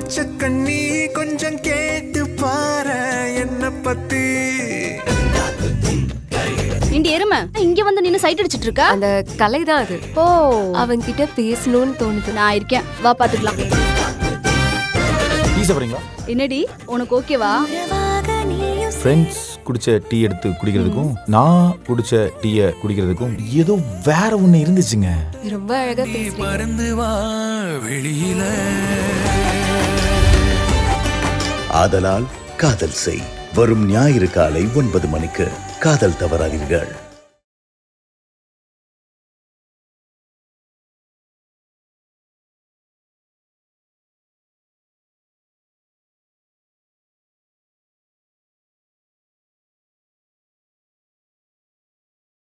பச்சை கண்ணி கொஞ்சம் கேட்டு பாரு என்ன பத்தி. இண்டி எருமை இங்க வந்து நின்னு சைட் அடிச்சிட்டு இருக்கா? அந்த கலை தான் அது. ஓ, அவன் கிட்ட பேசணும்னு தோணுது. நான் இருக்கேன், வா பாத்துக்கலாம். டீ சாப்பிடுறீங்களா? என்னடி உனக்கு ஓகேவா? ஃப்ரெண்ட்ஸ் குடிச்ச டீ எடுத்து குடிக்கிறதுக்கும் நான் குடிச்ச டீயை குடிக்கிறதுக்கும் ஏதோ வேற ஒண்ணு இருந்துச்சுங்க. ரொம்ப அழகா பேசுறீங்க. பறந்து வா வெளியில. ஆதலால் காதல் செய். வரும் ஞாயிறு காலை 9 மணிக்கு காதல் தவறாதீர்கள்.